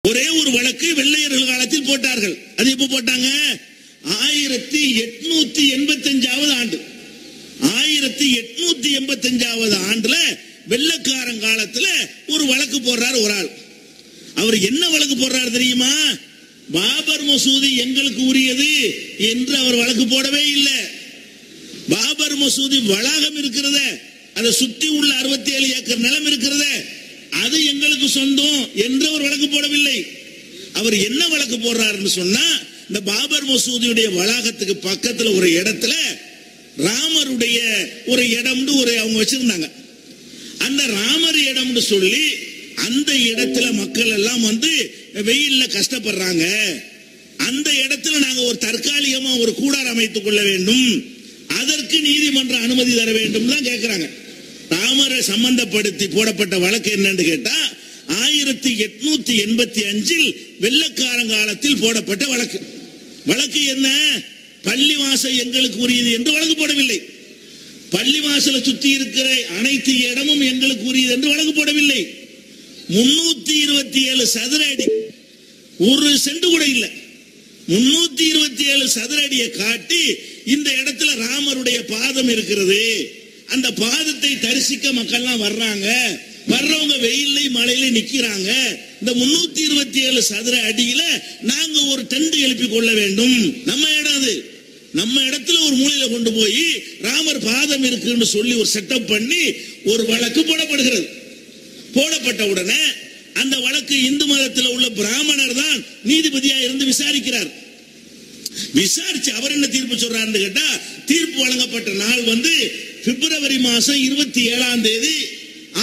ஒரே ஒரு வழக்கு வெள்ளையர்கள் காலத்தில் போட்டார்கள். அது எப்ப போட்டாங்க? 1885 ஆண்டு. 1885 ஆண்டுல வெள்ளக்காரன் காலத்துல ஒரு வழக்கு போடுறார் ஒரு ஆள். அவர் என்ன வழக்கு போடுறாரு தெரியுமா? பாபர் மசூதி எங்களுக்கு உரியது என்று அவர் வழக்கு போடவே இல்லை. பாபர் மசூதி வளாகம் இருக்கிறத, அதை சுத்தி உள்ள 67 ஏக்கர் நிலம் இருக்கிறத, அது எங்களுக்கு சொந்தம் என்று அவர் வழக்கு போடவில்லை. அவர் என்ன வழக்கு போடுறாருன்னு சொன்னா, இந்த பாபர் மசூதியுடைய வளாகத்துக்கு பக்கத்துல ஒரு இடத்துல ராமருடைய ஒரு இடம்னு அவங்க வச்சிருந்தாங்க. அந்த ராமர் இடம்னு சொல்லி அந்த இடத்துல மக்கள் எல்லாம் வந்து வெயில்ல கஷ்டப்படுறாங்க, அந்த இடத்துல நாங்க ஒரு தற்காலிகமா ஒரு கூடாரம் அமைத்துக் கொள்ள வேண்டும், அதற்கு நீதிமன்ற அனுமதி தர வேண்டும் தான் கேட்கிறாங்க. ராமரை சம்பந்தப்படுத்தி போடப்பட்ட வழக்கு என்னன்னு கேட்டா 1885 வெள்ளக்காரங்காலத்தில் போடப்பட்ட வழக்கு. வழக்கு என்ன? பள்ளிவாசல் எங்களுக்கு உரியது என்று வழக்கு போடவில்லை. பள்ளிவாசலை சுற்றி இருக்கிற அனைத்து இடமும் எங்களுக்கு உரியது என்று வழக்கு போடவில்லை. 327 சதுர அடி, ஒரு சென்ட் கூட இல்லை, 327 சதுர அடியை காட்டி இந்த இடத்துல ராமருடைய பாதம் இருக்கிறது, அந்த பாதத்தை தரிசிக்க மக்கள்லாம் வர்றாங்க, வர்றவங்க வெயில்ல மழையில நிக்கிறாங்க, இந்த 327 சதுர அடியில நாங்க ஒரு டென்ட் எழுப்பி கொள்ள வேண்டும், நம்ம இடம் அது, நம்ம இடத்துல ஒரு மூலையில கொண்டு போய் ராமர் பாதம் இருக்குன்னு சொல்லி ஒரு செட்டப் பண்ணி ஒரு வழக்கு போடப்படுகிறது. போடப்பட்ட உடனே அந்த வழக்கு இந்து மதத்தில் உள்ள பிராமணர் தான் நீதிபதியா இருந்து விசாரிக்கிறார். விசாரிச்சு அவர் என்ன தீர்ப்பு சொல்றாருன்னு கேட்டா, தீர்ப்பு வழங்கப்பட்ட நாள் வந்து பிப்ரவரி மாசம் 27ஆம் தேதி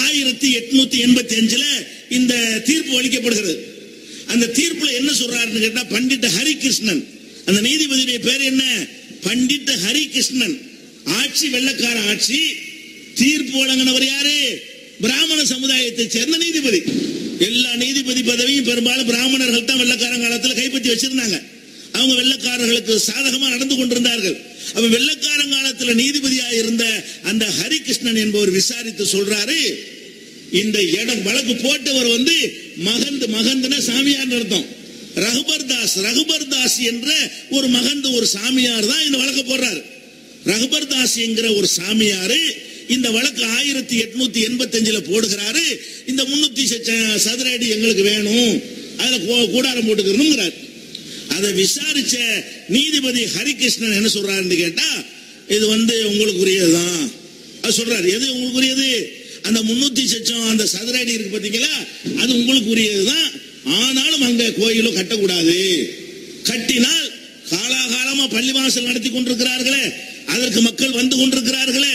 1885 இந்த தீர்ப்பு அளிக்கப்படுகிறது. அந்த தீர்ப்புல என்ன சொல்றாருன்னு கேட்டா, பண்டிட் ஹரிகிருஷ்ணன், அந்த நீதிபதியுடைய பேர் என்ன? பண்டிட் ஹரிகிருஷ்ணன். ஆட்சி வெள்ளக்கார ஆட்சி. தீர்ப்பு வழங்கினவர் யாரு? பிராமண சமுதாயத்தை சேர்ந்த நீதிபதி. எல்லா நீதிபதி பதவியும் பெரும்பாலும் பிராமணர்கள் தான் வெள்ளக்கார காலத்தில் கைப்பற்றி வச்சிருந்தாங்க. அவங்க வெள்ளக்காரர்களுக்கு சாதகமா நடந்து கொண்டிருந்தார்கள். அப்ப வெள்ளக்கார காலத்தில் நீதிபதியாக இருந்த அந்த ஹரிகிருஷ்ணன் என்பவர் விசாரித்து சொல்றாரு, இந்த இடம் வழக்கு போட்டவர் வந்து மகந்தன சாமியார் அர்த்தம். ரகுபர் தாஸ் என்ற ஒரு மகந்த ஒரு சாமியார் தான் இந்த வழக்கு போடுறாரு. ரகுபர் தாஸ் என்கிற ஒரு சாமியாரு இந்த வழக்கு 1885 போடுகிறாரு. இந்த 300 சதுர அடி எங்களுக்கு வேணும், அதுல கூடாரம் போட்டுக்கணும்ங்கிறார். அதை விசாரிச்ச நீதிபதி ஹரிகிருஷ்ணன் என்ன சொல்றாருன்னு கேட்டா, இது வந்து உங்களுக்கு உரியதுதான். அது சொல்றாரு, எது உங்களுக்கு உரியது? அந்த 300 அந்த சதுர அடி இருக்கு பாத்தீங்களா, அது உங்களுக்கு உரியதுதான். ஆனாலும் அங்க கோயிலும் கட்டக்கூடாது. கட்டினால் காலாகாலமா பள்ளிவாசல் நடத்தி கொண்டிருக்கிறார்களே, அதற்கு மக்கள் வந்து கொண்டிருக்கிறார்களே,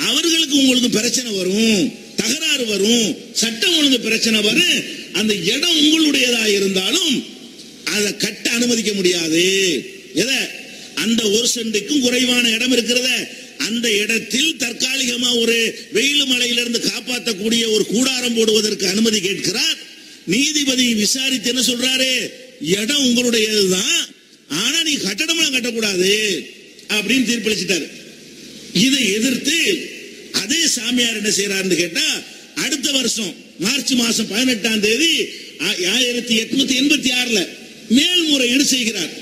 அவர்களுக்கு உங்களுக்கு பிரச்சனை வரும், தகராறு வரும், சட்டம் ஒழுங்கு பிரச்சனை வரும். அந்த இடம் உங்களுடையதா இருந்தாலும் அதை கட்ட அனுமதிக்க முடியாது. அந்த ஒரு சென்ட்டுக்கும் குறைவான இடம் இருக்கிறத, அந்த இடத்தில் தற்காலிகமா ஒரு வெயில் மழையிலிருந்து காப்பாற்றக்கூடிய ஒரு கூடாரம் போடுவதற்கு அனுமதி கேட்கிறார். நீதிபதி விசாரித்து என்ன சொல்றாரு? இடம் உங்களுடையதுதான், ஆனா நீ கட்டடம்லாம் கட்டக்கூடாது அப்படின்னு தீர்ப்பளிச்சிட்டாரு. இதை எதிர்த்து அதே சாமியார் என்ன செய்யறாருன்னு கேட்டா, அடுத்த வருஷம் மார்ச் மாசம் 18ஆம் தேதி 1886 மேல்முறையீடு செய்கிறார்.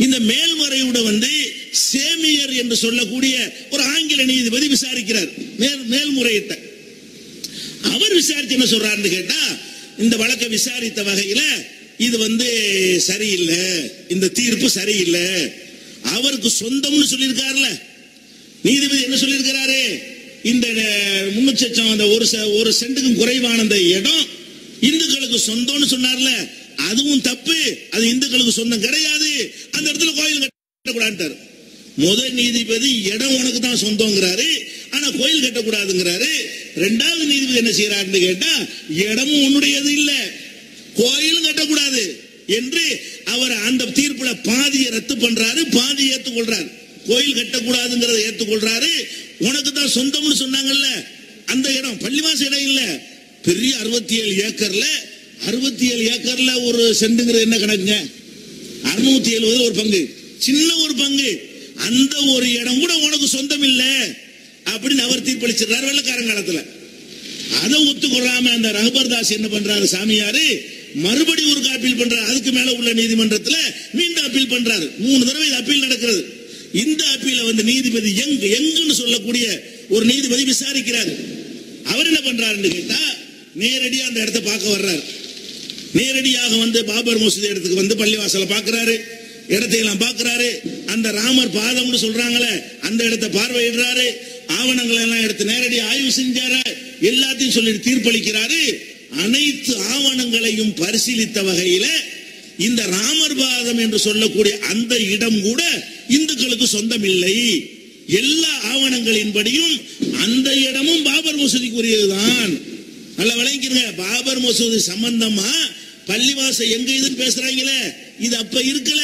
இந்த மேல்முறையீடு வந்து சேமியர் என்று சொல்லக்கூடிய ஒரு ஆங்கில நீதிபதி விசாரிக்கிறார். மேல்முறையீட்ட அவர் விசாரிச்சு என்ன சொல்றாருன்னு கேட்டா, இந்த வழக்கை விசாரித்த வகையில இது வந்து சரியில்லை, இந்த தீர்ப்பு சரியில்லை, அவருக்கு சொந்தம்னு சொல்லியிருக்காருல நீதிபதி. என்ன சொல்லியிருக்கிறாரு? இந்த 300 அந்த ஒரு சென்ட்டுக்கும் குறைவான அந்த இடம் இந்துக்களுக்கு சொந்தம்னு சொன்னார்ல, அதுவும் தப்பு, அது இந்துக்களுக்கு சொந்தம் கிடையாது, அந்த இடத்துல கோயில் கட்டக்கூடாது. முதல் நீதிபதி இடம் உனக்கு தான் சொந்தங்கிறாரு, ஆனா கோயில் கட்டக்கூடாதுங்கிறாரு. இரண்டாவது நீதிபதி என்ன செய்யறாருன்னு கேட்டா, இடமும் உன்னுடையது இல்ல, கோயிலும் கட்டக்கூடாது என்று அவர் அந்த தீர்ப்புல பாதியை ரத்து பண்றாரு, பாதியை ஏற்றுக்கொள்றாரு. கோயில் கட்டக்கூடாதுங்கிறத ஏற்றுக்கொள்றாரு. உனக்கு தான் சொந்தம்னு சொன்னாங்கல்ல, அந்த இடம் பள்ளிவாச இடம் இல்ல, பெரிய 67 ஏக்கர்ல 67 ஏக்கர்ல ஒரு சென்ட்டுங்கிறது என்ன கணக்குங்க? 670 ஒரு பங்கு, சின்ன ஒரு பங்கு, அந்த ஒரு இடம் கூட உனக்கு சொந்தம் இல்ல அப்படின்னு அவர் தீர்ப்பளிச்சிருக்காரு வெள்ளக்காரங்காலத்துல. அதை ஒத்துக்கொள்ளாம அந்த ரகுபர் தாஸ் என்ன பண்றாரு? சாமியாரு மறுபடி ஒரு அப்பீல் பண்றாரு. அதுக்கு மேல உள்ள நீதிமன்றத்தில் மீண்டும் அப்பீல் பண்றாரு. 3 தடவை இது அப்பீல் நடக்கிறது. இந்த அப்பீல வந்து நீதிபதி எங்குன்னு சொல்லக்கூடிய ஒரு நீதிபதி விசாரிக்கிறார். அவர் என்ன பண்றாருன்னு கேட்டா, நேரடியா அந்த இடத்தை பார்க்க வர்றாரு. நேரடியாக வந்து பாபர் மசூதி இடத்துக்கு வந்து பள்ளிவாசலை பார்க்கிறாரு, இடத்தையெல்லாம் பார்க்கிறாரு. அந்த ராமர் பாதம்னு சொல்றாங்களே அந்த இடத்தை பார்வையிடுறாரு. ஆவணங்களை எல்லாம் எடுத்து நேரடி ஆய்வு செஞ்சாரு. எல்லாத்தையும் சொல்லி தீர்ப்பளிக்கிறாரு. அனைத்து ஆவணங்களையும் பரிசீலித்த வகையில இந்த ராமர் பாதம் என்று சொல்லக்கூடிய அந்த இடம் கூட இந்துக்களுக்கு சொந்தம் இல்லை. எல்லா ஆவணங்களின்படியும் அந்த இடமும் பாபர் மசூதிக்குரியதுதான். நல்ல விளங்கிருங்க. பாபர் மசூதி சம்பந்தமா பள்ளிவாச எங்க இதுன்னு பேசுறாங்களே, இது அப்ப இருக்கல.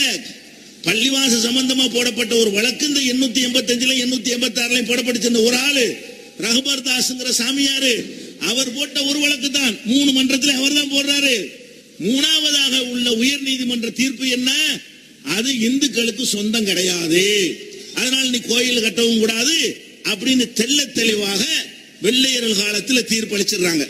பள்ளிவாச சம்பந்தமா போடப்பட்ட ஒரு வழக்கு இந்த 885 886 போடப்பட்டு ஒரு ஆளு ரகுபர் தாஸ்ங்கிற சாமியாரு அவர் போட்ட ஒரு வழக்கு தான். 3 மன்றத்தில் அவர் தான் போடுறாரு. 3ஆவதாக உள்ள உயர் நீதிமன்ற தீர்ப்பு என்ன? அது இந்துக்களுக்கு சொந்தம் கிடையாது, அதனால நீ கோயில் கட்டவும் கூடாது அப்படின்னு தெள்ள தெளிவாக வெள்ளையர்கள் காலத்தில் தீர்ப்பளிச்சிடுறாங்க.